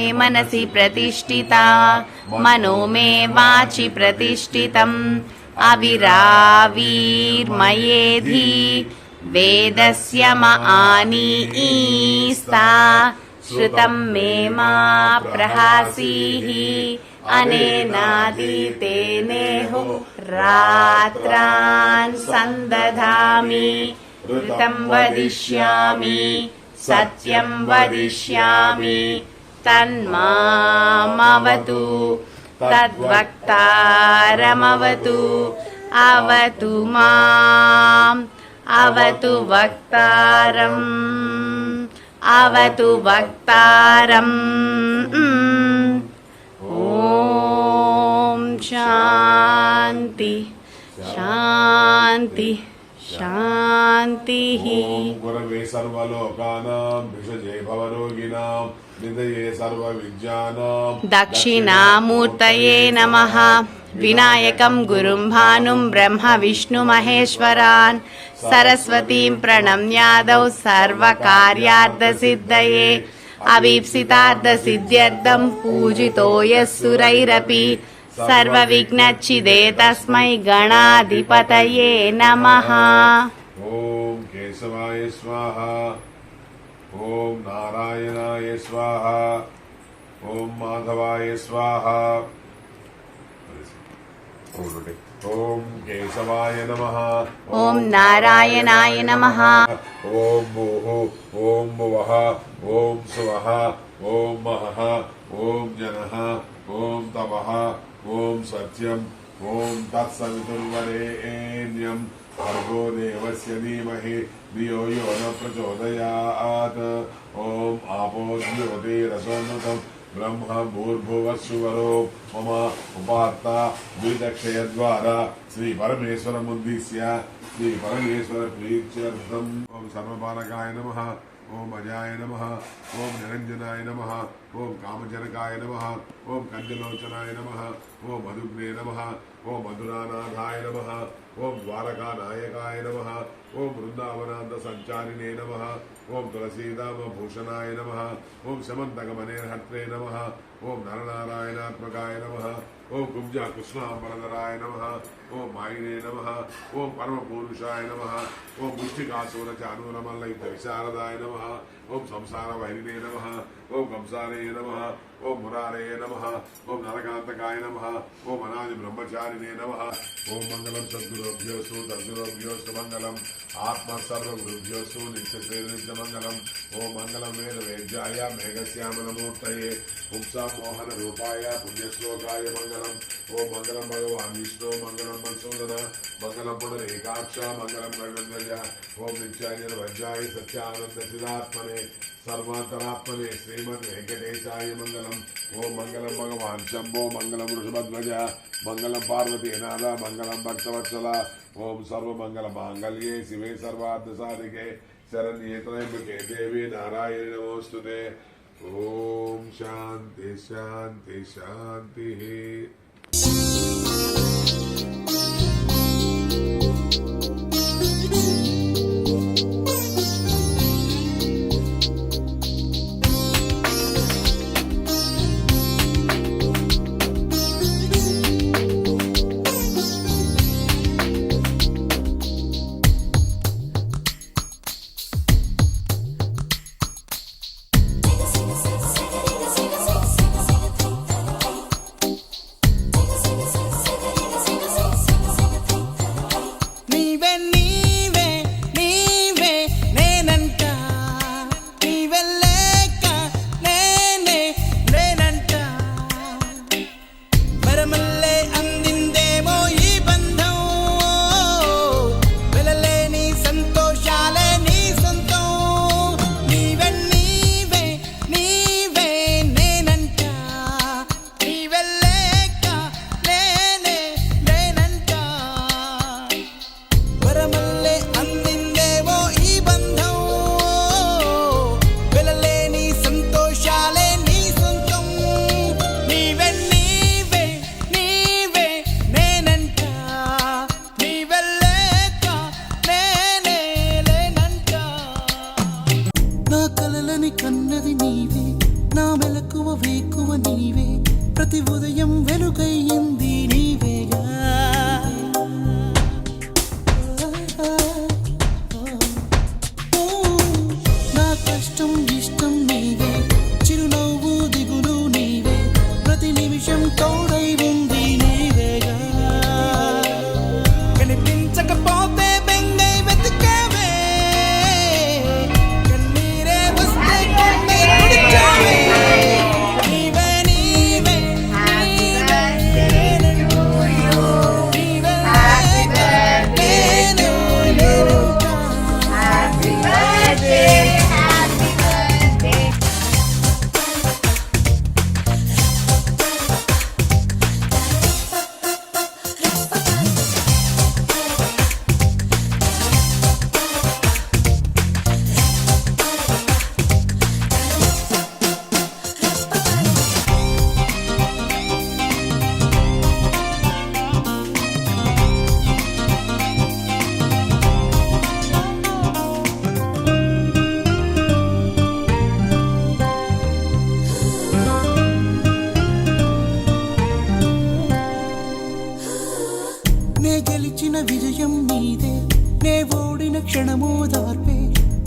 मे मनसि प्रतिष्ठिता मनो मे वाचि प्रतिष्ठितम् अविरावीर्मयेधि वेदस्य आनीस्ता श्रुतं मे मा प्रहासीः अनेनादितेनेहो रात्रान् सन्दधामि ऋतं वदिष्यामि सत्यं वदिष्यामि तन्मामवतु तद्वक्तारमवतु अवतु माम् अवतु वक्तारम् अवतु वक्तारम् ॐ शान्ति शान्ति शान्तिः। गुरवे सर्वलोकानां भिषजे भवरोगिणां निधये सर्वविद्यानां दक्षिणामूर्तये नमः। विनायकं गुरुं भानुं ब्रह्म विष्णु महेश्वरान् सरस्वतीं प्रणम्यादौ सर्वकार्यार्थसिद्धये अभीप्सितार्थसिद्ध्यर्थं पूजितो यः सुरैरपि सर्वविघ्नच्छिदे तस्मै गणाधिपतये नमः। ओम केशवाय स्वाहा ओम नारायणाय स्वाहा ओम माधवाय स्वाहा ओम केशवाय नमः ओम नारायणाय नमः ओम भूः ओम भुवः ओम सुवः ओम महः ओम जनः ओम तपः ओम सत्यम् ओम तत्सवितुर्वरेण्यं भर्गो देवस्य धीमहि धियो यो न प्रचोदयात् ओम आपो द्योतिरसोन्नतं ब्रह्म भूर्भुवस्सुवरो मम उपात्ता द्विदक्षयद्वारा श्री परमेश्वरमुद्दिश्य श्री परमेश्वर प्रीत्यर्थम् ओम सर्वपालकाय नमः ओम अजाय नमः ओम निरंजनाय नमः ओम कामजनकाय नमः ओम कंजलोचनाय नमः ओम मधुग्ने नमः ओम मधुरानाथाय नमः ओम द्वारकानायकाय नमः ओम वृंदावनांत संचारिणे नमः ओम तुलसीदाम भूषणाय नमः ओम समन्तकमनेर्हत्रे नमः ओम नरनारायणात्मकाय नमः ओम कुब्जा कृष्णांबरधराय नमः ओम मायिने नमः ओम परमपुरुषाय नमः ओम मुष्टिकासुरचानूरमल्लयुक्त विशारदाय नमः ओम संसार वैरिणे नमः ओम कंसारे नमः ओम मुरारे नमः ओम नरकांतकाय नमः ओम अनादि ब्रह्मचारिणे नमः ओम मंगलम सद्गुरुभ्योस्तु तद्गुरुभ्योस्तु मंगलम आत्मा सर्वगुरुभ्योस्तु नित्यश्रेनित्यमंगलम ओम मंगलम वेद वेद्याय मेघश्यामलमूर्तये पुंसा मोहन रूपाय पुण्यश्लोकाय मंगलम ओम मंगलम भगवान विष्णु मंगलम मधुसूदन मंगलम पुनरेकाक्ष मंगलम गणध्वज ओम नित्याय निर्वज्याय सत्यानंद चिदात्मने सर्वांतरात्मने श्रीमद् वेंकटेशाय मंगलम ओम मंगलम भगवान शंभो मंगलम वृषभध्वज मंगलम पार्वती नाथ मंगलम भक्तवत्सला ओम सर्वमंगल मांगल्ये शिवे सर्वार्थ साधिके शरण्ये त्र्यंबके देवी नारायणी नमोस्तुते। ओम शांति शांति शांति।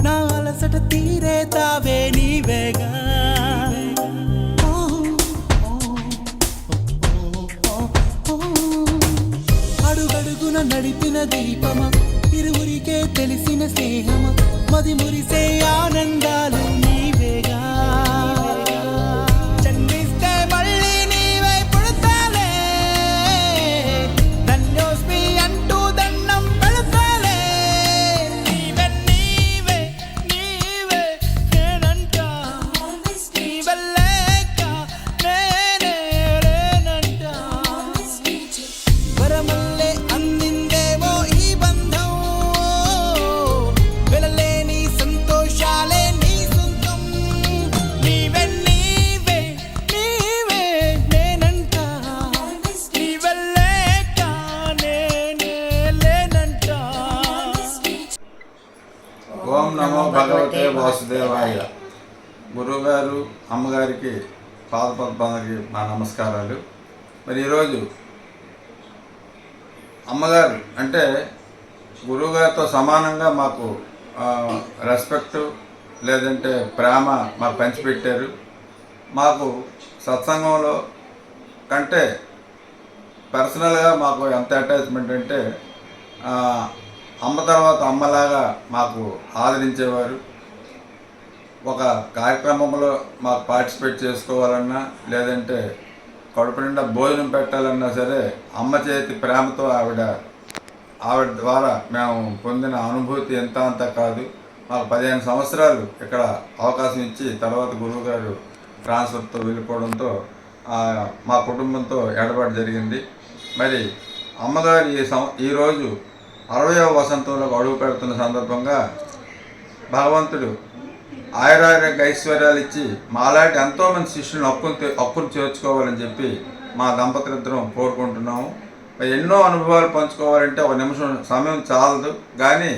నా అలసట తీరే తావే నీవేగా అడుగడుగున నడిపిన దీపమా ఇరువురికే తెలిసిన స్నేహమా మది మురిసే ఆనందాలు నీవేగా జన్మిస్తే మళ్ళీ నీవై పుడతాలే ధన్యోస్మి అంటూ దండం పెడతాలే నీవే నీవే నీవే నేనంట నీవల్లేక నేనే లేనంట వరమల్లే అందిందేమో ఈ బంధం వెలలేని సంతోషాలే నీ సొంతం నీవే నీవే నీవే నేనంట నీవల్లేక నేనే లేనంట. ఓం నమో భగవతే వాసుదేవాయ. గురువుగారు అమ్మగారికి పాదపద్మాలకి మా నమస్కారాలు. మరి ఈరోజు అమ్మగారు అంటే గురువుగారితో సమానంగా మాకు రెస్పెక్ట్ లేదంటే ప్రేమ మాకు పంచిపెట్టారు. మాకు సత్సంగంలో కంటే పర్సనల్గా మాకు ఎంత అటాచ్మెంట్ అంటే అమ్మ తర్వాత అమ్మలాగా మాకు ఆదరించేవారు. ఒక కార్యక్రమంలో మాకు పార్టిసిపేట్ చేసుకోవాలన్నా లేదంటే కడుపు నిండా భోజనం పెట్టాలన్నా సరే అమ్మ చేతి ప్రేమతో ఆవిడ ద్వారా మేము పొందిన అనుభూతి ఎంత అంత కాదు. మాకు 15 సంవత్సరాలు ఇక్కడ అవకాశం ఇచ్చి తర్వాత గురువుగారు ట్రాన్స్ఫర్తో వెళ్ళిపోవడంతో మా కుటుంబంతో ఎడబాటు జరిగింది. మరి అమ్మగారు ఈరోజు 60వ వసంతంలో అడుగు పెడుతున్న సందర్భంగా భగవంతుడు ఆయురారోగ్య ఐశ్వర్యాలు ఇచ్చి మాలాంటి ఎంతోమంది శిష్యులను హక్కును చేర్చుకోవాలని చెప్పి మా దంపతులిద్దరం కోరుకుంటున్నాము. ఎన్నో అనుభవాలు పంచుకోవాలంటే ఒక నిమిషం సమయం చాలదు, కానీ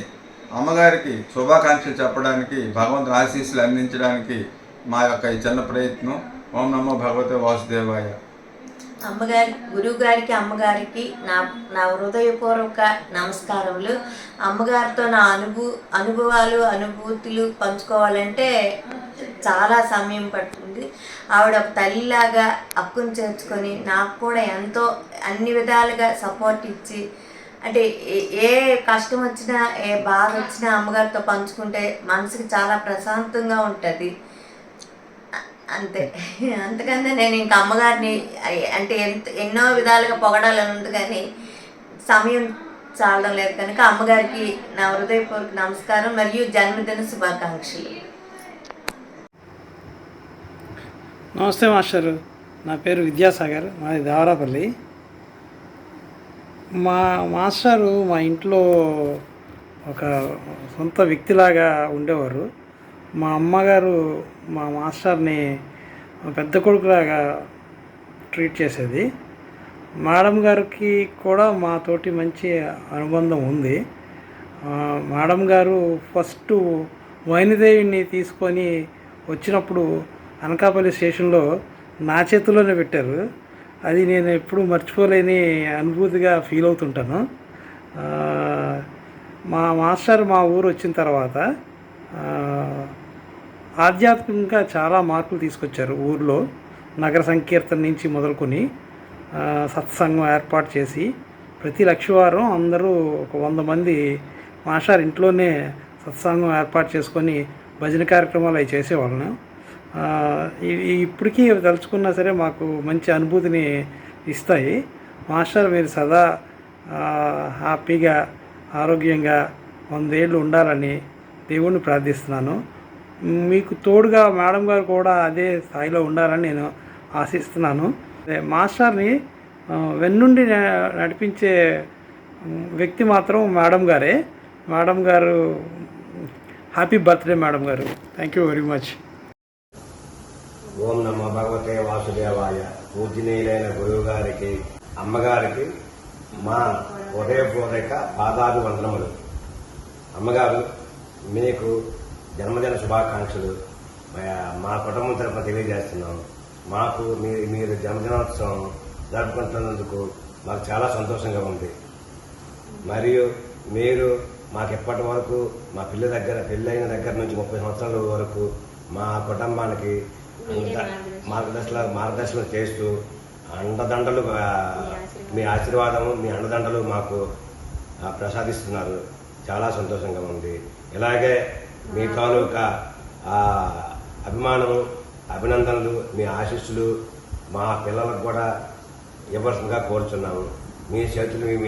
అమ్మగారికి శుభాకాంక్షలు చెప్పడానికి భగవంతుని ఆశీస్సులు అందించడానికి మా యొక్క ఈ చిన్న ప్రయత్నం. ఓం నమో భగవతే వాసుదేవాయ. అమ్మగారి గురువుగారికి అమ్మగారికి నా హృదయపూర్వక నమస్కారములు. అమ్మగారితో నా అనుభవాలు అనుభూతులు పంచుకోవాలంటే చాలా సమయం పడుతుంది. ఆవిడ ఒక తల్లిలాగా హక్కును చేర్చుకొని నాకు కూడా ఎంతో అన్ని విధాలుగా సపోర్ట్ ఇచ్చి, అంటే ఏ కష్టం వచ్చినా ఏ బాధ వచ్చినా అమ్మగారితో పంచుకుంటే మనసుకి చాలా ప్రశాంతంగా ఉంటుంది. అంతే, అంతకన్నా నేను ఇంకా అమ్మగారిని అంటే ఎన్నో విధాలుగా పొగడాలని ఉంది, కానీ సమయం చాలడం లేదు కనుక అమ్మగారికి నా హృదయపూర్వక నమస్కారం మరియు జన్మదిన శుభాకాంక్షలు. నమస్తే మాస్టరు, నా పేరు విద్యాసాగర్, మాది దేవరాపల్లి. మా మాస్టరు మా ఇంట్లో ఒక సొంత వ్యక్తిలాగా ఉండేవారు. మా అమ్మగారు మా మాస్టర్ని పెద్ద కొడుకులాగా ట్రీట్ చేసేది. మేడం గారికి కూడా మాతోటి మంచి అనుబంధం ఉంది. మేడం గారు ఫస్ట్ వైనిదేవిని తీసుకొని వచ్చినప్పుడు అనకాపల్లి స్టేషన్లో నా చేతుల్లోనే పెట్టారు. అది నేను ఎప్పుడూ మర్చిపోలేని అనుభూతిగా ఫీల్ అవుతుంటాను. మా మాస్టర్ మా ఊరు వచ్చిన తర్వాత ఆధ్యాత్మికంగా చాలా మార్పులు తీసుకొచ్చారు. ఊర్లో నగర సంకీర్తన నుంచి మొదలుకొని సత్సంగం ఏర్పాటు చేసి ప్రతి లక్షవారం అందరూ ఒక 100 మంది మాస్టర్ ఇంట్లోనే సత్సంగం ఏర్పాటు చేసుకొని భజన కార్యక్రమాలు అవి చేసేవాళ్ళను. ఇప్పటికీ తలుచుకున్నా సరే మాకు మంచి అనుభూతిని ఇస్తాయి. మాస్టర్ మీరు సదా హ్యాపీగా ఆరోగ్యంగా 100 ఏళ్ళు ఉండాలని దేవుణ్ణి ప్రార్థిస్తున్నాను. మీకు తోడుగా మేడం గారు కూడా అదే స్థాయిలో ఉండాలని నేను ఆశిస్తున్నాను. మాస్టర్ని వెన్నుండి నడిపించే వ్యక్తి మాత్రం మేడం గారే. మేడం గారు హ్యాపీ బర్త్డే మేడం గారు. Thank you very much. ఓం నమో భగవతే వాసుదేవాయ. పూజనీయులైన గురువు గారికి అమ్మగారికి మా హృదయపూర్వక పాదాభివందనములు. అమ్మగారు మీకు జన్మదిన శుభాకాంక్షలు మా కుటుంబం తరఫున తెలియజేస్తున్నాము. మాకు మీరు జన్మదినోత్సవం జరుపుకుంటున్నందుకు మాకు చాలా సంతోషంగా ఉంది. మరియు మీరు మాకు ఎప్పటి వరకు మా పెళ్ళైన దగ్గర నుంచి 30 సంవత్సరాల వరకు మా కుటుంబానికి మార్గదర్శనం చేస్తూ అండదండలు మీ ఆశీర్వాదము మీ అండదండలు మాకు ప్రసాదిస్తున్నారు. చాలా సంతోషంగా ఉంది. ఇలాగే మీ తాలూకా అభిమానము, అభినందనలు, మీ ఆశీస్సులు మా పిల్లలకు కూడా ఇవ్వాల్సిందిగా కోరుచున్నాము. మీ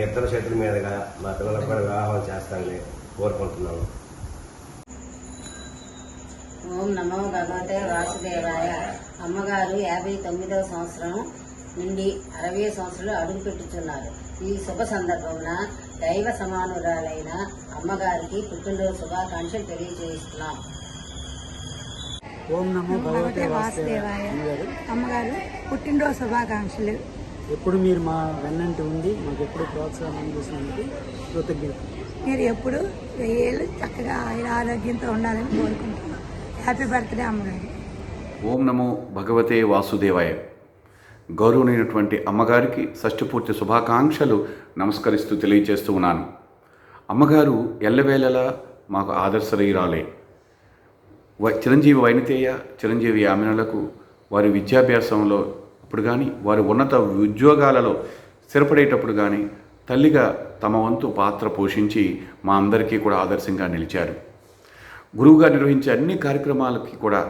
ఇద్దరు చేతుల మీదుగా మా పిల్లలకు కూడా వివాహం చేస్తానని కోరుకుంటున్నాము. ఓం నమో భగవతే వాసుదేవాయ. అమ్మగారు 59వ సంవత్సరం నుండి 60వ సంవత్సరంలో అడుగు పెట్టుచున్నారు. ఈ శుభ సందర్భమున దైవ సమానురాలైన అమ్మగారికి పుట్టినరోజు శుభాకాంక్షలు తెలియజేస్తున్నాం. ఓం నమో భగవతే వాసుదేవాయ. అమ్మగారు పుట్టినరోజు శుభాకాంక్షలు. ఎప్పుడు మీరు మా వెన్నంటి ఉండి మాకు ఎప్పుడు ప్రోత్సాహం అందిస్తున్నందుకు కృతజ్ఞత. మీరు ఎప్పుడు 1000 ఏళ్ళు చక్కగా ఆరోగ్యంతో ఉండాలని కోరుకుంటున్నాం. హ్యాపీ బర్త్డే అమ్మగారు. ఓం నమో భగవతే వాసుదేవాయ. గౌరవనీయటువంటి అమ్మగారికి షష్ఠపూర్తి శుభాకాంక్షలు నమస్కరిస్తూ తెలియజేస్తూ ఉన్నాను. అమ్మగారు ఎల్లవేళలా మాకు ఆదర్శరయురాలే. చిరంజీవి వైనతేయ, చిరంజీవి యామినలకు వారి విద్యాభ్యాసంలో అప్పుడు కానీ వారి ఉన్నత ఉద్యోగాలలో స్థిరపడేటప్పుడు కానీ తల్లిగా తమ వంతు పాత్ర పోషించి మా అందరికీ కూడా ఆదర్శంగా నిలిచారు. గురువుగా నిర్వహించే అన్ని కార్యక్రమాలకి కూడా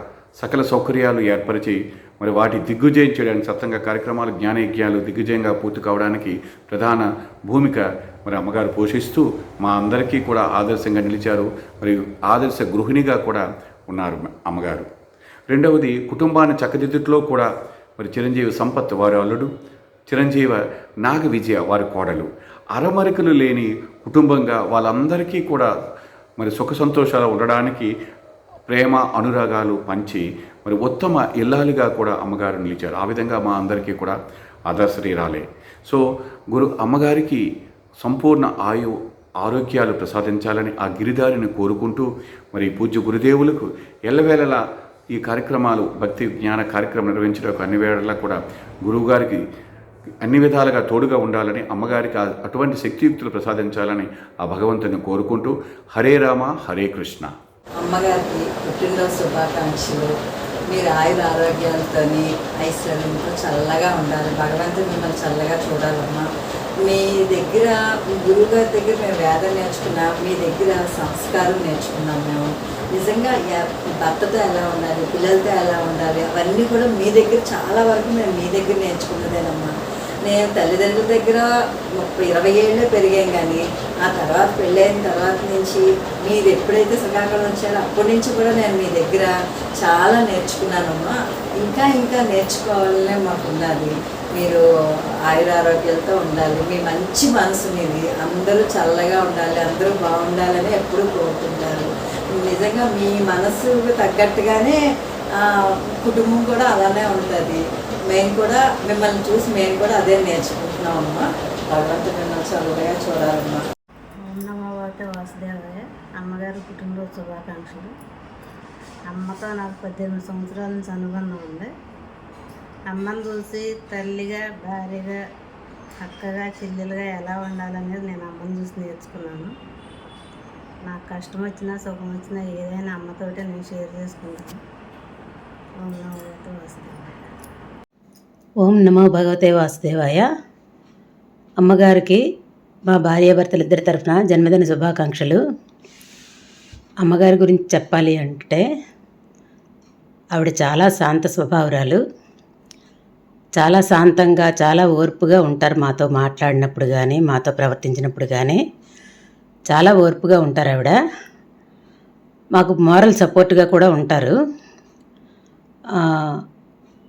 సకల సౌకర్యాలు ఏర్పరిచి మరి వాటి దిగ్విజయం చేయడానికి సత్సంగ కార్యక్రమాలు, జ్ఞానయజ్ఞాలు దిగ్విజయంగా పూర్తి కావడానికి ప్రధాన భూమిక మరి అమ్మగారు పోషిస్తూ మా అందరికీ కూడా ఆదర్శంగా నిలిచారు. మరియు ఆదర్శ గృహిణిగా కూడా ఉన్నారు అమ్మగారు. రెండవది, కుటుంబాన్ని చక్కదిద్దుట్లో కూడా మరి చిరంజీవి సంపత్ వారి అల్లుడు, చిరంజీవి నాగ విజయ వారి కోడలు, అరమరికలు లేని కుటుంబంగా వాళ్ళందరికీ కూడా మరి సుఖ సంతోషాలు ఉండడానికి ప్రేమ అనురాగాలు పంచి మరి ఉత్తమ ఇల్లాలుగా కూడా అమ్మగారు నిలిచారు. ఆ విధంగా మా అందరికీ కూడా ఆదర్శరీరాలే. సో అమ్మగారికి సంపూర్ణ ఆరోగ్యాలు ప్రసాదించాలని ఆ గిరిదారిని కోరుకుంటూ మరి పూజ్య గురుదేవులకు ఎల్లవేళలా ఈ కార్యక్రమాలు భక్తి జ్ఞాన కార్యక్రమం నిర్వహించడానికి అన్ని వేళలా కూడా గురువుగారికి అన్ని విధాలుగా తోడుగా ఉండాలని, అమ్మగారికి అటువంటి శక్తియుక్తులు ప్రసాదించాలని ఆ భగవంతుని కోరుకుంటూ హరే రామ హరే కృష్ణ. అమ్మగారికి పుట్టినరోజు శుభాకాంక్షలు. మీరు ఆయుర ఆరోగ్యాలతో ఐశ్వర్యంతో చల్లగా ఉండాలి. భగవంతుడు మిమ్మల్ని చల్లగా చూడాలమ్మా. మీ దగ్గర గురువుగారి దగ్గర మేము వేదం నేర్చుకున్నాం, మీ దగ్గర సంస్కారం నేర్చుకున్నాం. మేము నిజంగా భర్తతో ఎలా ఉండాలి, పిల్లలతో ఎలా ఉండాలి, అవన్నీ కూడా మీ దగ్గర చాలా వరకు మేము మీ దగ్గర నేర్చుకున్నదేనమ్మా. నేను తల్లిదండ్రుల దగ్గర 20 ఏళ్ళే పెరిగాం, కానీ ఆ తర్వాత పెళ్ళైన తర్వాత నుంచి మీరు ఎప్పుడైతే శ్రీకాకుళం వచ్చారో అప్పటి నుంచి కూడా నేను మీ దగ్గర చాలా నేర్చుకున్నానమ్మా. ఇంకా నేర్చుకోవాలనే మాకు ఉన్నది. మీరు ఆయురారోగ్యాలతో ఉండాలి. మీ మంచి మనసు మీది, అందరూ చల్లగా ఉండాలి, అందరూ బాగుండాలని ఎప్పుడూ కోరుకుంటారు. నిజంగా మీ మనసుకు తగ్గట్టుగానే కుటుంబం కూడా అలానే ఉంటుంది. మేము కూడా మిమ్మల్ని చూసి మేము కూడా అదే నేర్చుకుంటున్నామమ్మా. భగవంతుడు మిమ్మల్ని చల్లగా చూడాలమ్మా. ఓం నమో భగవతే వాసుదేవాయ. అమ్మగారు పుట్టినరోజు శుభాకాంక్షలు. అమ్మతో నాకు 18 సంవత్సరాల నుంచి అనుబంధం ఉంది. అమ్మని చూసి తల్లిగా, భార్యగా, అక్కగా, చెల్లెలుగా ఎలా ఉండాలనేది నేను అమ్మని చూసి నేర్చుకున్నాను. నాకు కష్టం వచ్చినా సుఖం వచ్చినా ఏదైనా అమ్మతోటే నేను షేర్ చేసుకుంటాను. ఓం నమో భగవతే వాసుదేవాయ. ఓం నమో భగవతే వాసుదేవాయ. అమ్మగారికి మా భార్యాభర్తలు ఇద్దరి తరఫున జన్మదిన శుభాకాంక్షలు. అమ్మగారి గురించి చెప్పాలి అంటే ఆవిడ చాలా శాంత స్వభావరాలు. చాలా శాంతంగా, చాలా ఓర్పుగా ఉంటారు. మాతో మాట్లాడినప్పుడు కానీ, మాతో ప్రవర్తించినప్పుడు కానీ చాలా ఓర్పుగా ఉంటారు ఆవిడ. మాకు మోరల్ సపోర్ట్గా కూడా ఉంటారు.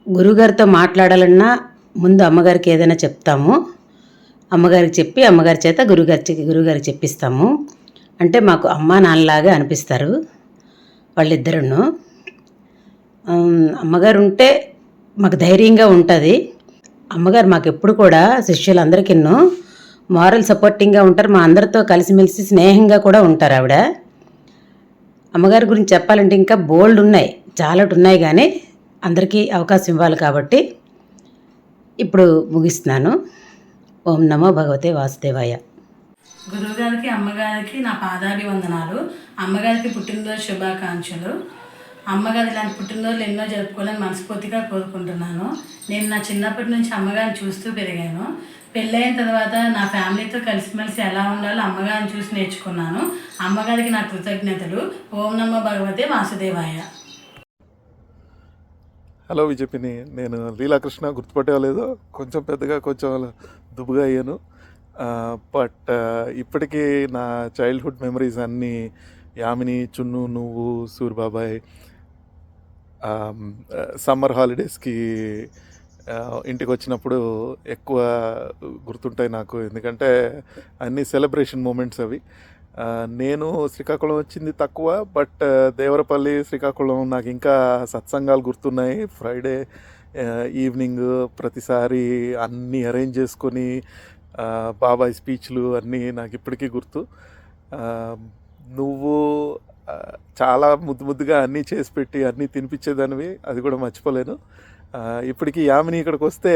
గురుగారితో మాట్లాడాలన్నా ముందు అమ్మగారికి ఏదైనా చెప్తాము. అమ్మగారికి చెప్పి అమ్మగారి చేత గురుగారికి చెప్పిస్తాము. అంటే మాకు అమ్మా నాన్నలాగా అనిపిస్తారు వాళ్ళిద్దరును. అమ్మగారు ఉంటే మాకు ధైర్యంగా ఉంటుంది. అమ్మగారు మాకు ఎప్పుడు కూడా శిష్యులందరికీ మారల్ సపోర్టింగ్గా ఉంటారు. మా అందరితో కలిసిమెలిసి స్నేహంగా కూడా ఉంటారు ఆవిడ. అమ్మగారి గురించి చెప్పాలంటే ఇంకా బోల్డ్ ఉన్నాయి, చాలా ఉన్నాయి, కానీ అందరికీ అవకాశం ఇవ్వాలి కాబట్టి ఇప్పుడు ముగిస్తున్నాను. ఓం నమో భగవతే వాసుదేవాయ. గురువుగారికి అమ్మగారికి నా పాదాభివందనాలు. అమ్మగారికి పుట్టినరోజు శుభాకాంక్షలు. అమ్మగారు ఇలాంటి పుట్టినరోజులు ఎన్నో జరుపుకోవాలని మనస్ఫూర్తిగా కోరుకుంటున్నాను. నేను నా చిన్నప్పటి నుంచి అమ్మగారిని చూస్తూ పెరిగాను. పెళ్ళైన తర్వాత నా ఫ్యామిలీతో కలిసిమెలిసి ఎలా ఉండాలో అమ్మగారిని చూసి నేర్చుకున్నాను. అమ్మగారికి నా కృతజ్ఞతలు. ఓం నమో భగవతే వాసుదేవాయ. హలో విజయపిని, నేను లీలాకృష్ణ, గుర్తుపట్టేవాలేదు. కొంచెం పెద్దగా కొంచెం దుబ్బుగా అయ్యాను. బట్ ఇప్పటికీ నా చైల్డ్హుడ్ మెమరీస్ అన్నీ యామిని, చున్ను, నువ్వు, సూర్బాబాయ్, సమ్మర్ హాలిడేస్కి ఇంటికి వచ్చినప్పుడు ఎక్కువ గుర్తుంటాయి నాకు. ఎందుకంటే అన్ని సెలబ్రేషన్ మూమెంట్స్ అవి. నేను శ్రీకాకుళం వచ్చింది తక్కువ, బట్ దేవరపల్లి, శ్రీకాకుళం నాకు ఇంకా సత్సంగాలు గుర్తున్నాయి. ఫ్రైడే ఈవినింగ్ ప్రతిసారి అన్నీ అరేంజ్ చేసుకొని బాబాయ్ స్పీచ్లు అన్నీ నాకు ఇప్పటికీ గుర్తు. నువ్వు చాలా ముద్దుగా అన్నీ చేసి పెట్టి అన్నీ తినిపించేదానివి, అది కూడా మర్చిపోలేను. ఇప్పటికీ యామిని ఇక్కడికి వస్తే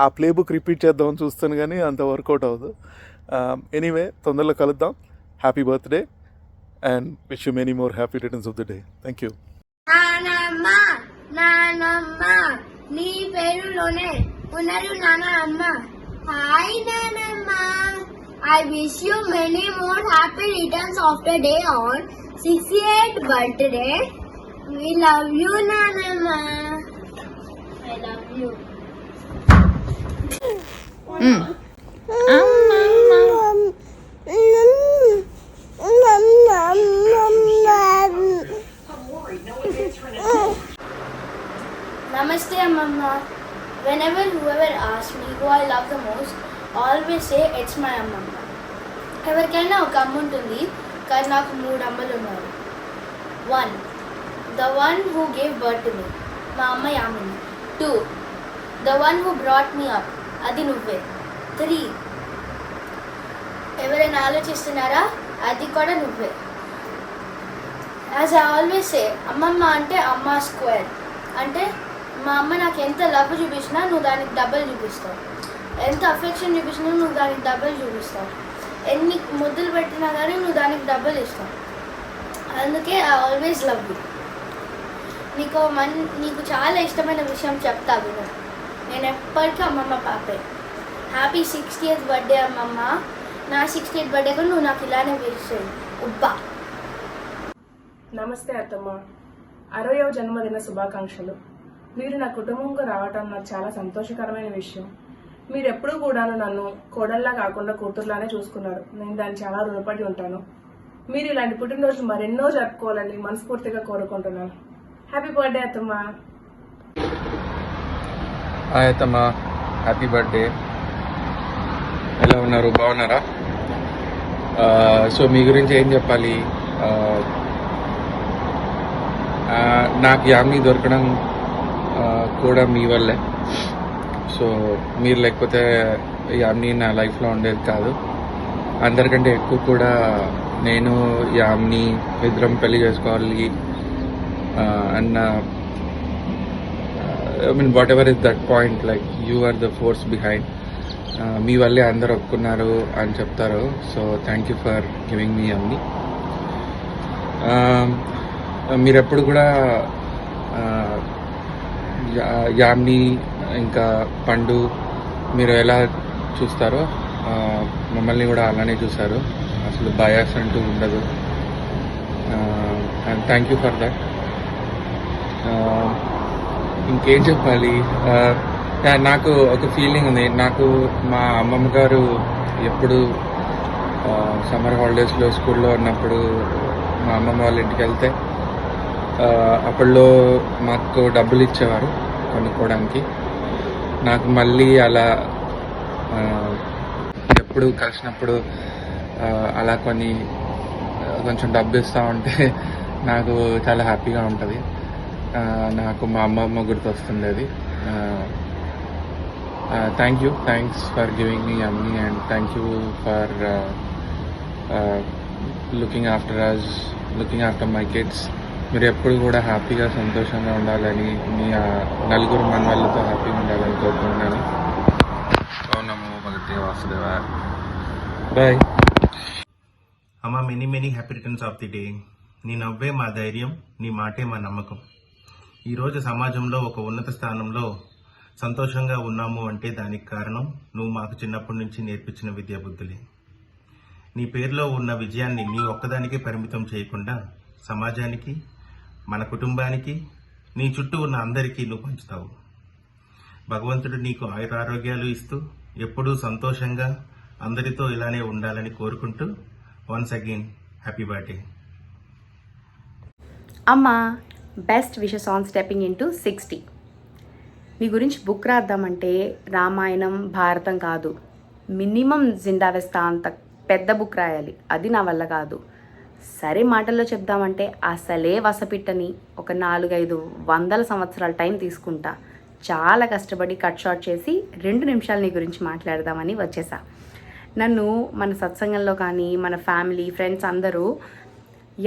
ఆ ప్లే బుక్ రిపీట్ చేద్దామని చూస్తాను, కానీ అంత వర్కౌట్ అవ్వదు. ఎనీవే, తొందరలో కలుద్దాం. Happy birthday and wish you many more happy returns of the day. Thank you. నానమ్మ నీ పేరులోనే ఉన్నారు నాన్న అమ్మ. హాయ్ నానమ్మ, I wish you many more happy returns of the day on 68th birthday. We love you Nanamma. I love you. Namaste Amma. Whenever whoever asks me who I love the most, always say it's my అమ్మమ్మ. ఎవరికైనా ఒక అమ్మ ఉంటుంది, కానీ నాకు 3 అమ్మలు ఉన్నారు. 1, the one who gave birth to me, మా అమ్మ Yamini. 2, the one who brought me up, అది నువ్వే. 3, ఎవరైనా ఆలోచిస్తున్నారా, అది కూడా నువ్వే. యాజ్ ఐ ఆల్వేస్ సే, అమ్మమ్మ అంటే అమ్మ స్క్వేర్. అంటే మా అమ్మ నాకు ఎంత లవ్ చూపించినా నువ్వు దానికి డబల్ చూపిస్తావు, ఎంత అఫెక్షన్ చూపించినా నువ్వు దానికి డబల్ చూపిస్తావు, ఎన్ని ముద్దులు పెట్టినా కానీ నువ్వు దానికి డబల్ ఇస్తావు. అందుకే ఐ ఆల్వేస్ లవ్ యూ. నీకు చాలా ఇష్టమైన విషయం చెప్తా విను. నేను ఎప్పటికీ అమ్మమ్మ పాపే. హ్యాపీ 60th బర్త్డే అమ్మమ్మ. నా 60th బర్త్డే కూడా నువ్వు నాకు ఇలానే విష్ చేయి. ఉబ్బా. నమస్తే అత్తమ్మ, 60వ జన్మదిన శుభాకాంక్షలు. మీరు నా కుటుంబంగా రావటం నాకు చాలా సంతోషకరమైన విషయం. మీరు ఎప్పుడూ కూడా నన్ను కోడల్లా కాకుండా కూతురులానే చూసుకున్నారు. నేను దాన్ని చాలా రుణపడి ఉంటాను. మీరు ఇలాంటి పుట్టినరోజు మరెన్నో జరుపుకోవాలని మనస్ఫూర్తిగా కోరుకుంటున్నాను. హ్యాపీ బర్త్డే అత్తమ్మ. హాయ్ అత్తమ్మ, హ్యాపీ బర్త్డే. ఎలా ఉన్నారు, బాగున్నారా? సో మీ గురించి ఏం చెప్పాలి. నాకు యామిని దొరకడం కూడా మీ వల్లే. సో మీరు లేకపోతే యామిని నా లైఫ్లో ఉండేది కాదు. అందరికంటే ఎక్కువ కూడా నేను యామిని ఇద్దరం పెళ్లి చేసుకోవాలి అన్న I mean whatever is that point, like you are the force behind. మీ వల్లే అందరు ఒప్పుకున్నారు అని చెప్తారు. So thank you for giving me Yamini. మీరెప్పుడు కూడా యామిని ఇంకా పండు మీరు ఎలా చూస్తారో మమ్మల్ని కూడా అలానే చూశారు. అసలు బయాస్ అంటూ ఉండదు. And thank you for that. ఇంకేం చెప్పాలి. నాకు ఒక ఫీలింగ్ ఉంది. నాకు మా అమ్మమ్మ గారు ఎప్పుడు సమ్మర్ హాలిడేస్లో స్కూల్లో ఉన్నప్పుడు మా అమ్మమ్మ వాళ్ళ ఇంటికి వెళ్తే అప్పట్లో మాకు డబ్బులు ఇచ్చేవారు కొనుక్కోవడానికి. నాకు మళ్ళీ అలా ఎప్పుడు కలిసినప్పుడు అలా కొంచెం డబ్బు ఇస్తూ ఉంటే నాకు చాలా హ్యాపీగా ఉంటుంది. నాకు మా అమ్మమ్మ గుర్తొస్తుండేది. థ్యాంక్స్ ఫర్ గివింగ్ మీ అమ్మీ and thank you for looking after my kids. మీరు ఎప్పుడు కూడా హ్యాపీగా సంతోషంగా ఉండాలని, మీ నలుగురు మనవాళ్ళతో హ్యాపీగా ఉండాలని కోరుకుంటున్నాను. ఓం నమో భగవతే వాసుదేవాయ. బాయ్. అమ్మ, many many happy returns of the day. నీ నవ్వే మా ధైర్యం, నీ మాటే మా నమ్మకం. ఈరోజు సమాజంలో ఒక ఉన్నత స్థానంలో సంతోషంగా ఉన్నాము అంటే దానికి కారణం నువ్వు మాకు చిన్నప్పటి నుంచి నేర్పించిన విద్యాబుద్ధులే. నీ పేరులో ఉన్న విజయాన్ని నీ ఒక్కదానికే పరిమితం చేయకుండా సమాజానికి, మన కుటుంబానికి, నీ చుట్టూ ఉన్న అందరికీ నువ్వు పంచుతావు. భగవంతుడు నీకు ఆయురారోగ్యాలు ఇస్తూ ఎప్పుడూ సంతోషంగా అందరితో ఇలానే ఉండాలని కోరుకుంటూ వన్స్ అగైన్ హ్యాపీ బర్త్డే. అమ్మ, best wishes on stepping in to 60. నీ గురించి బుక్ రాద్దామంటే రామాయణం, భారతం కాదు, మినిమం జిందావెస్తా అంత పెద్ద బుక్ రాయాలి. అది నా వల్ల కాదు. సరే, మాటల్లో చెప్దామంటే అసలే వసపిట్టని ఒక 400-500 సంవత్సరాల టైం తీసుకుంటా. చాలా కష్టపడి కట్ షార్ట్ చేసి 2 నిమిషాలు నీ గురించి మాట్లాడదామని వచ్చేసా. నన్ను మన సత్సంగంలో కానీ మన ఫ్యామిలీ ఫ్రెండ్స్ అందరూ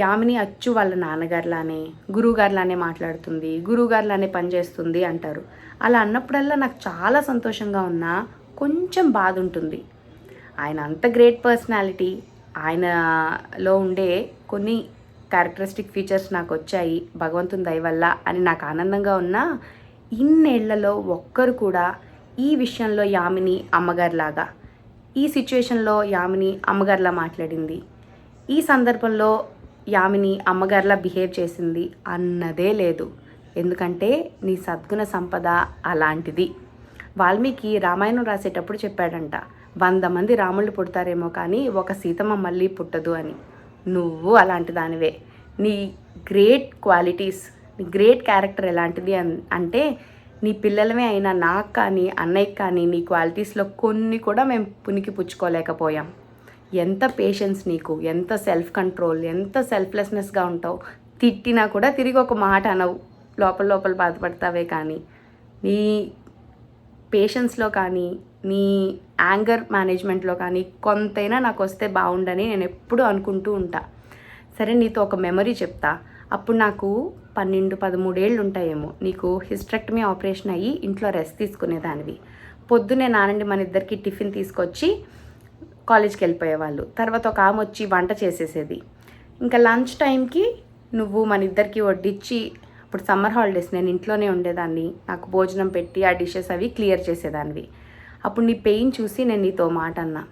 యామిని అచ్చు వాళ్ళ నాన్నగారిలానే, గురువుగారిలానే మాట్లాడుతుంది, గురువుగారిలానే పనిచేస్తుంది అంటారు. అలా అన్నప్పుడల్లా నాకు చాలా సంతోషంగా ఉన్నా కొంచెం బాధ ఉంటుంది. ఆయన అంత గ్రేట్ పర్సనాలిటీ, ఆయనలో ఉండే కొన్ని క్యారెక్టరిస్టిక్ ఫీచర్స్ నాకు వచ్చాయి భగవంతుని దయ వల్ల అని నాకు ఆనందంగా ఉన్నా, ఇన్నేళ్లలో ఒక్కరు కూడా ఈ విషయంలో యామిని అమ్మగారిలాగా, ఈ సిచ్యువేషన్లో యామిని అమ్మగారిలా మాట్లాడింది, ఈ సందర్భంలో యామిని అమ్మగారిలా బిహేవ్ చేసింది అన్నదే లేదు. ఎందుకంటే నీ సద్గుణ సంపద అలాంటిది. వాల్మీకి రామాయణం రాసేటప్పుడు చెప్పాడంట, 100 మంది రాముళ్ళు పుడతారేమో కానీ ఒక సీతమ్మ మళ్ళీ పుట్టదు అని. నువ్వు అలాంటి దానివే. నీ గ్రేట్ క్వాలిటీస్, నీ గ్రేట్ క్యారెక్టర్ ఎలాంటిది అంటే నీ పిల్లలమే అయినా నాకు కానీ అన్నయ్యకి కానీ నీ క్వాలిటీస్లో కొన్ని కూడా మేము పునికి పుచ్చుకోలేకపోయాం. ఎంత పేషెన్స్ నీకు, ఎంత సెల్ఫ్ కంట్రోల్, ఎంత సెల్ఫ్లెస్నెస్గా ఉంటావు. తిట్టినా కూడా తిరిగి ఒక మాట అనవు, లోపల బాధపడతావే. కానీ నీ పేషెన్స్లో కానీ నీ యాంగర్ మేనేజ్మెంట్లో కానీ కొంతైనా నాకు వస్తే బాగుండని నేను ఎప్పుడూ అనుకుంటూ ఉంటా. సరే, నీతో ఒక మెమరీ చెప్తా. అప్పుడు నాకు 12-13 ఏళ్ళు ఉంటాయేమో. నీకు హిస్టరెక్టమీ ఆపరేషన్ అయ్యి ఇంట్లో రెస్ట్ తీసుకునేదానివి. పొద్దునే నానండి మన ఇద్దరికి టిఫిన్ తీసుకొచ్చి కాలేజ్కి వెళ్ళిపోయేవాళ్ళు. తర్వాత ఒక ఆమె వచ్చి వంట చేసేసేది. ఇంకా లంచ్ టైంకి నువ్వు మన ఇద్దరికి వడ్డించి, అప్పుడు సమ్మర్ హాలిడేస్, నేను ఇంట్లోనే ఉండేదాన్ని, నాకు భోజనం పెట్టి ఆ డిషెస్ అవి క్లియర్ చేసేదానివి. అప్పుడు నీ పెయిన్ చూసి నేను నీతో మాట అన్నా,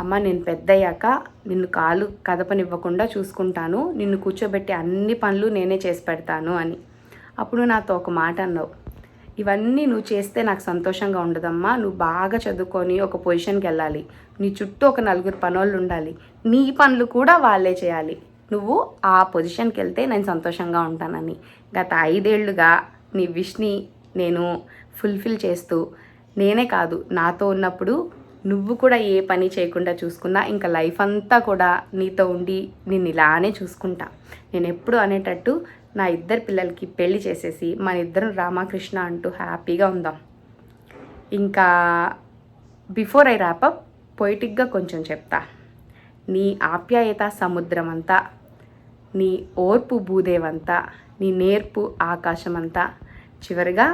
అమ్మ నేను పెద్దయ్యాక నిన్ను కాలు కదపనివ్వకుండా చూసుకుంటాను, నిన్ను కూర్చోబెట్టి అన్ని పనులు నేనే చేసి పెడతాను అని. అప్పుడు నాతో ఒక మాట అన్నావు, ఇవన్నీ నువ్వు చేస్తే నాకు సంతోషంగా ఉండదమ్మా, నువ్వు బాగా చదువుకొని ఒక పొజిషన్కి వెళ్ళాలి, నీ చుట్టూ ఒక 4 పనోళ్ళు ఉండాలి, నీ పనులు కూడా వాళ్ళే చేయాలి, నువ్వు ఆ పొజిషన్కి వెళ్తే నేను సంతోషంగా ఉంటానని. గత 5 ఏళ్లుగా నీ విష్ని నేను ఫుల్ఫిల్ చేస్తూ, నేనే కాదు నాతో ఉన్నప్పుడు నువ్వు కూడా ఏ పని చేయకుండా చూసుకున్నా ఇంకా లైఫ్ అంతా కూడా నీతో ఉండి నిన్ను ఇలానే చూసుకుంటా. నేను ఎప్పుడు అనేటట్టు నా 2 పిల్లలకి పెళ్లి చేసేసి మన ఇద్దరం రామకృష్ణ అంటూ హ్యాపీగా ఉందాం. ఇంకా బిఫోర్ ఐ ర్యాపప్ పొయిటిక్గా కొంచెం చెప్తా. నీ ఆప్యాయత సముద్రం అంతా, నీ ఓర్పు భూదేవంతా, నీ నేర్పు ఆకాశమంతా, చివరిగా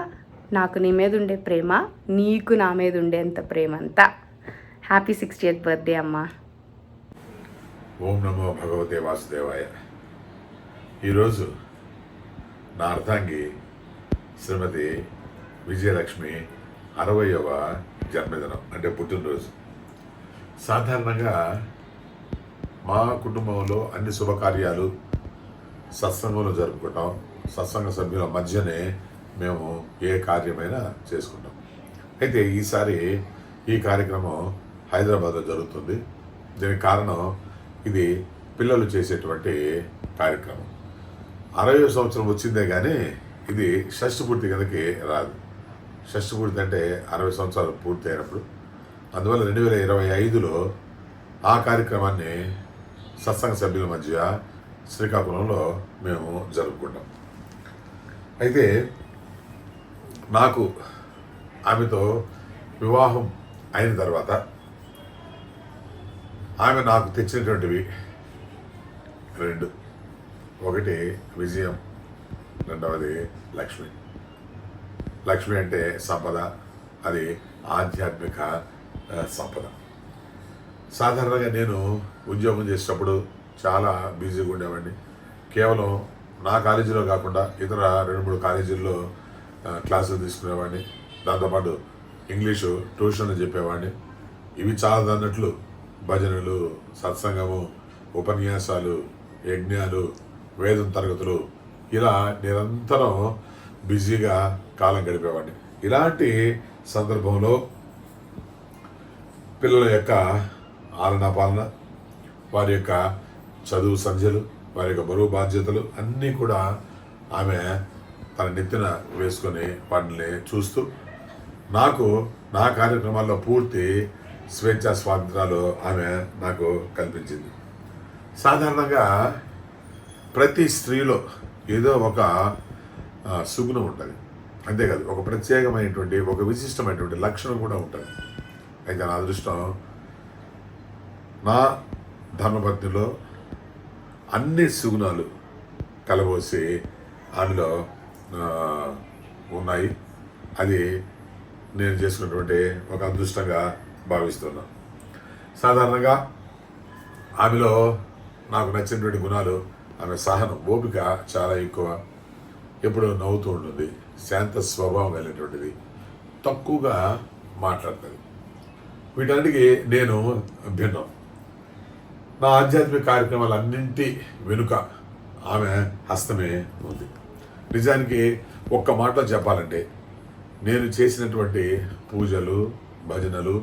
నాకు నీ మీద ఉండే ప్రేమ నీకు నా మీద ఉండేంత ప్రేమ అంతా. హ్యాపీ 60th బర్త్డే అమ్మా. ఓం నమో భగవతే వాసుదేవాయ. ఈరోజు నా అర్ధాంగి శ్రీమతి విజయలక్ష్మి 60వ జన్మదినం, అంటే పుట్టినరోజు. సాధారణంగా మా కుటుంబంలో అన్ని శుభకార్యాలు సత్సంగంలో జరుపుకుంటాం. సత్సంగ సభ్యుల మధ్యనే మేము ఏ కార్యమైనా చేసుకుంటాం. అయితే ఈసారి ఈ కార్యక్రమం హైదరాబాద్లో జరుగుతుంది. దీనికి కారణం ఇది పిల్లలు చేసేటువంటి కార్యక్రమం. 60వ సంవత్సరం వచ్చిందే కానీ ఇది షష్ఠపూర్తి కిందకి రాదు. షష్ఠపూర్తి అంటే 60 సంవత్సరాలు పూర్తి అయినప్పుడు. అందువల్ల 2025లో ఆ కార్యక్రమాన్ని సత్సంగ సభ్యుల మధ్య శ్రీకాకుళంలో మేము జరుపుకుంటాం. అయితే నాకు ఆమెతో వివాహం అయిన తర్వాత ఆమె నాకు తెచ్చినటువంటివి 2. ఒకటి విజయం, రెండవది లక్ష్మి. లక్ష్మి అంటే సంపద, అది ఆధ్యాత్మిక సంపద. సాధారణంగా నేను ఉద్యోగం చేసేటప్పుడు చాలా బిజీగా ఉండేవాడిని. కేవలం నా కాలేజీలో కాకుండా ఇతర 2-3 కాలేజీల్లో క్లాసులు తీసుకునేవాడిని. దాంతోపాటు ఇంగ్లీషు ట్యూషన్లు చెప్పేవాడిని. ఇవి చాలా అన్నట్లు భజనలు, సత్సంగము, ఉపన్యాసాలు, యజ్ఞాలు, వేదం తరగతులు, ఇలా నిరంతరం బిజీగా కాలం గడిపేవాడిని. ఇలాంటి సందర్భంలో పిల్లల యొక్క ఆలనా పాలన, వారి యొక్క చదువు సంధ్యలు, వారి యొక్క బరువు బాధ్యతలు అన్నీ కూడా ఆమె తన నెత్తిన వేసుకొని వాటిని చూస్తూ నాకు నా కార్యక్రమాల్లో పూర్తి స్వేచ్ఛా స్వాతంత్రాలు ఆమె నాకు కల్పించింది. సాధారణంగా ప్రతి స్త్రీలో ఏదో ఒక సుగుణం ఉంటుంది, అంతేకాదు ఒక ప్రత్యేకమైనటువంటి ఒక విశిష్టమైనటువంటి లక్షణం కూడా ఉంటుంది. అయితే నా అదృష్టం నా ధర్మపత్నిలో అన్ని సుగుణాలు కలబోసి ఆమెలో ఉన్నాయి. అది నేను చేసుకున్నటువంటి ఒక అదృష్టంగా భావిస్తున్నాను. సాధారణంగా ఆమెలో నాకు నచ్చినటువంటి గుణాలు ఆమె సహనం, ఓపిక చాలా ఎక్కువ, ఎప్పుడూ నవ్వుతూ ఉంటుంది, శాంత స్వభావం కలిగినటువంటిది, తక్కువగా మాట్లాడుతుంది. వీటన్నిటికీ నేను భిన్నం. నా ఆధ్యాత్మిక కార్యక్రమాలన్నింటి వెనుక ఆమె హస్తమే ఉంది. నిజానికి ఒక్క మాటలో చెప్పాలంటే నేను చేసినటువంటి పూజలు, భజనలు,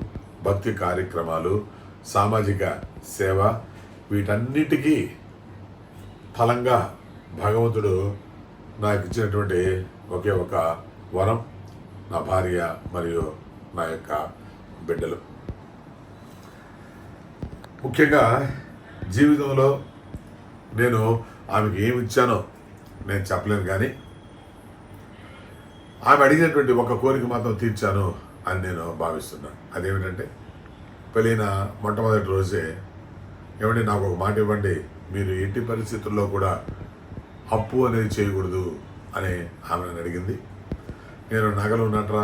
భక్తి కార్యక్రమాలు, సామాజిక సేవ, వీటన్నిటికీ ఫలంగా భగవంతుడు నాకు ఇచ్చినటువంటి ఒకే ఒక వరం నా భార్య మరియు నా యొక్క బిడ్డలు. ముఖ్యంగా జీవితంలో నేను ఆమెకి ఏమి ఇచ్చానో నేను చెప్పలేను, కానీ ఆమె అడిగినటువంటి ఒక కోరిక మాత్రం తీర్చాను అని నేను భావిస్తున్నాను. అదేమిటంటే పెళ్ళైన మొట్టమొదటి రోజే, ఏమంటే నాకు ఒక మాట ఇవ్వండి, మీరు ఎట్టి పరిస్థితుల్లో కూడా అప్పు అనేది చేయకూడదు అని ఆమె నన్ను అడిగింది. నేను నగలు నట్రా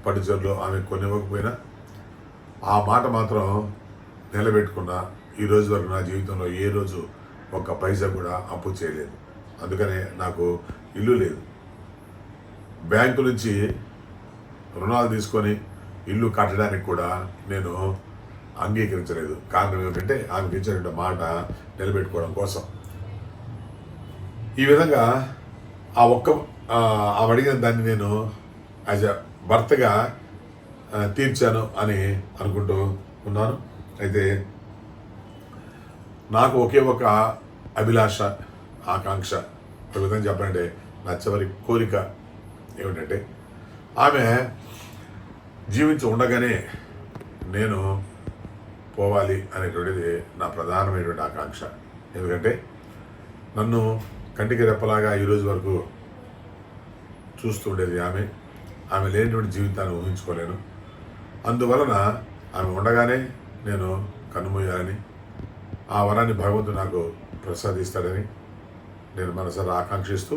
పట్టుచీరలో ఆమె కొనివ్వకపోయినా ఆ మాట మాత్రం నిలబెట్టుకున్నా. ఈ రోజు వరకు నా జీవితంలో ఏ రోజు ఒక్క పైసా కూడా అప్పు చేయలేదు. అందుకనే నాకు ఇల్లు లేదు, బ్యాంకు నుంచి రుణాలు తీసుకొని ఇల్లు కట్టడానికి కూడా నేను అంగీకరించలేదు. కారణం ఏమిటంటే ఆమెకి ఇచ్చినటువంటి మాట నిలబెట్టుకోవడం కోసం. ఈ విధంగా ఆమె అడిగిన దాన్ని నేను యాజ్ ఎ భర్తగా తీర్చాను అని అనుకుంటూ ఉన్నాను. అయితే నాకు ఒకే ఒక అభిలాష, ఆకాంక్ష, ఒక విధంగా చెప్పాలంటే నా చివరి కోరిక ఏమిటంటే ఆమె జీవించి ఉండగానే నేను పోవాలి అనేటువంటిది నా ప్రధానమైనటువంటి ఆకాంక్ష. ఎందుకంటే నన్ను కంటికి రెప్పలాగా ఈరోజు వరకు చూస్తుండేది ఆమె లేనటువంటి జీవితాన్ని ఊహించుకోలేను. అందువలన ఆమె ఉండగానే నేను కన్నుమూయాలని, ఆ వరాన్ని భగవంతుడు నాకు ప్రసాదిస్తాడని నేను మనసారా ఆకాంక్షిస్తూ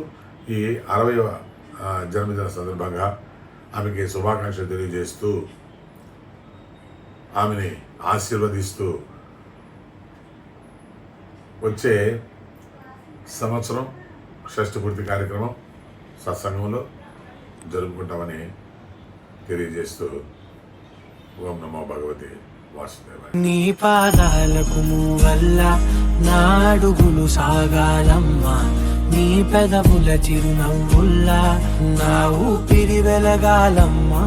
ఈ 60వ జన్మదిన సందర్భంగా ఆమెకి శుభాకాంక్షలు తెలియజేస్తూ, ఆమెని ఆశీర్వదిస్తూ వచ్చే సంవత్సరం షష్ఠి పూర్తి కార్యక్రమం సత్సంగంలో జరుపుకుంటామని తెలియజేస్తూ ఓం నమో భగవతే వాసుదేవాయ. నీ పాదాలకు వల్ల నా అడుగులు సాగాలమ్మా, నీ పెదవుల చిరునవ్వుల్లా నా ఊపిరి వెలగాలమ్మా.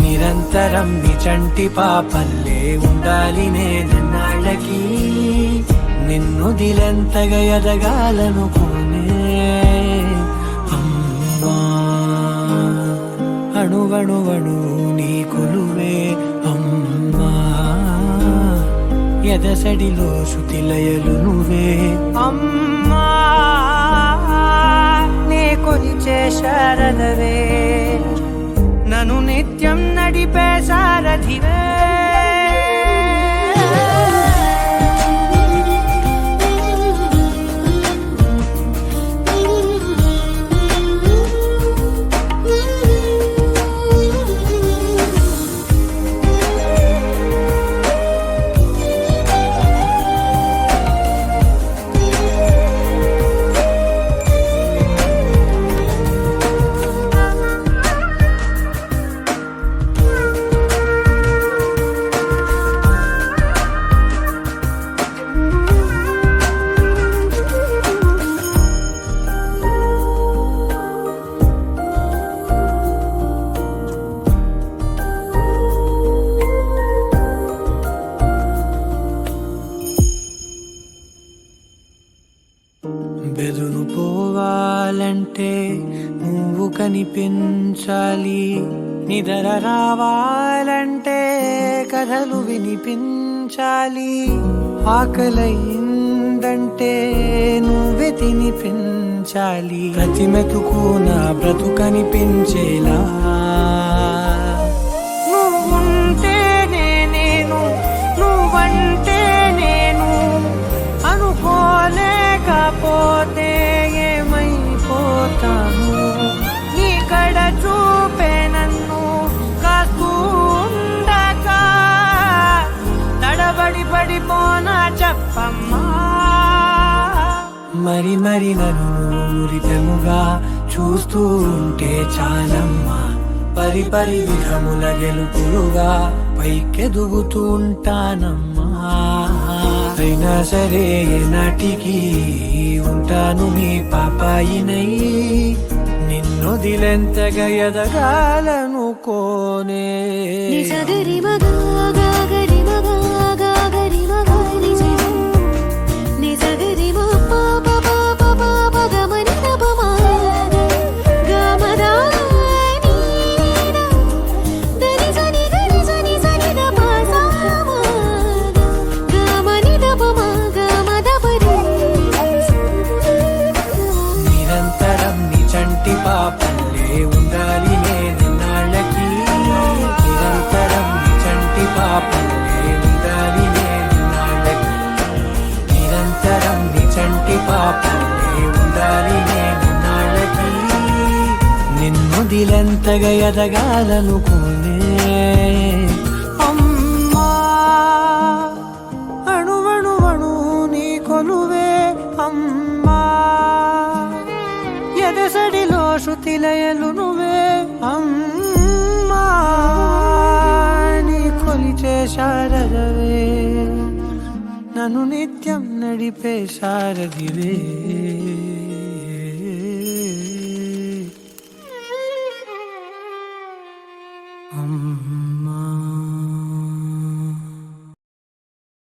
నిరంతరం నీ చంటి పాపల్లే ఉండాలి నేనన్నాళ్ళకి, నిన్ను దిలెంతగా ఎదగాలనుకోనే అమ్మా. అణువణువణు నీ కొలువే అమ్మా, ఎదసడిలో శృతిలయలు నువ్వే అమ్మా. నే కొలిచే శారదవే, నన్ను నిత్యం నడిపే సారథివే. బెదురు పోవాలంటే నువ్వు కనిపించాలి, నిద్ర రావాలంటే కథలు వినిపించాలి, ఆకలయిందంటే నువ్వే తినిపించాలి, ప్రతి మెతుకు నా బ్రతుకనిపించేలా నువ్వుంటేనే నేను, నువ్వంటే నేను, అనుకోలేకపోతే ఏమైపోతాను, నీ కడ చూపే నన్ను కాస్తూ ఉండగా తడబడి పడిపోనా చెప్పమ్మా, మరి మరి నన్ను ఊరితముగా చూస్తూ ఉంటే చాలమ్మా, పరి పరి విధముల గెలుపులుగా పైకెదుగుతూ ఉంటానమ్మా, అయినా సరే నాటికి ఉంటాను నీ పాపాయినై, నిన్నొదిలెంతగా ఎదగాలనుకోనే. నిరంతరం నీ చంటి పాపల్లే ఉండాలి నేనెన్నాళ్ళకి, నిరంతరం నీ చంటి పాపల్లే ఉండాలి నేనెన్నాళ్ళకి, నిరంతరం నీ చంటి పాపల్లే ఉండాలి నేనెన్నాళ్ళకి, నిన్నొదిలెంతగా ఎదగాలనుకోనే. అమ్మా అణువణువణు నీ కొలువే అమ్మా, ఎదసడిలో శృతిలయలు నువ్వే అమ్మా, నీ కొలిచే శారదవే, నన్ను నిత్యం నడిపే శారదివే.